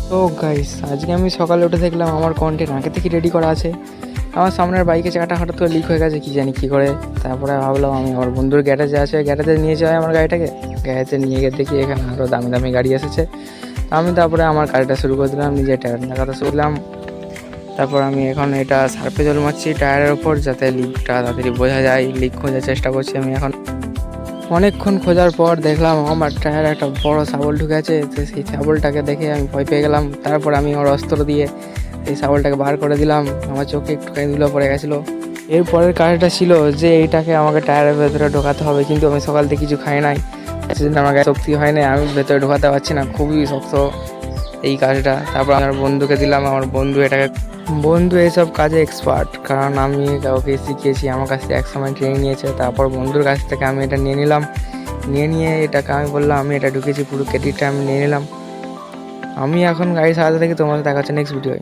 তো গাইস, আজকে আমি সকালে উঠে দেখলাম আমার কন্টেন্ট আগে থেকে রেডি করা আছে। আমার সামনের বাইকের চাকাটা হঠাৎ করে লিক হয়ে গেছে, কি জানি কী করে। তারপরে ভাবলাম আমি আমার বন্ধুর গ্যারেজে আছে, গ্যারেজে নিয়ে যাই আমার গাড়িটাকে। গ্যারেজে নিয়ে গিয়ে দেখি এখানে আরও দামি দামি গাড়ি এসেছে। আমি তারপরে আমার গাড়িটা শুরু করে দিলাম, নিজে টায়ার লাগাতে শুনলাম। তারপর আমি এখন এটা সার্ফে জল মারছি টায়ারের ওপর, যাতে লিকটা তাড়াতাড়ি বোঝা যায়। লিক খোঁজার চেষ্টা করছি আমি এখন। অনেকক্ষণ খোঁজার পর দেখলাম আমার টায়ারে একটা বড় শাবল ঢুকে আছে। তো সেই শাবলটাকে দেখে আমি ভয় পেয়ে গেলাম। তারপর আমি আমার অস্ত্র দিয়ে এই শাবলটাকে বার করে দিলাম। আমার চোখে একটুখানি ধুলো পড়ে গেছিলো। এরপরের কাজটা ছিল যে এইটাকে আমাকে টায়ারের ভেতরে ঢোকাতে হবে, কিন্তু আমি সকাল থেকে কিছু খাই নাই, সেজন্য আমার গায়ে শক্তি হয় না, আমি ভেতরে ঢোকাতে পারছি না, খুবই শক্ত এই কাজটা। তারপর আমার বন্ধুকে দিলাম, আমার বন্ধু এইসব কাজে এক্সপার্ট, কারণ আমি কাউকে শিখিয়েছি, আমার কাছ থেকে এক সময় ট্রেনিং নিয়েছে। তারপর বন্ধুর কাছ থেকে আমি এটা নিয়ে নিলাম। নিয়ে এটাকে আমি বললাম আমি এটা ঢুকেছি, পুরো ক্রেডিটটা আমি নিয়ে নিলাম। আমি এখন গাড়ি চালাতে থাকি, তোমার সাথে দেখা হচ্ছে নেক্সট ভিডিওয়।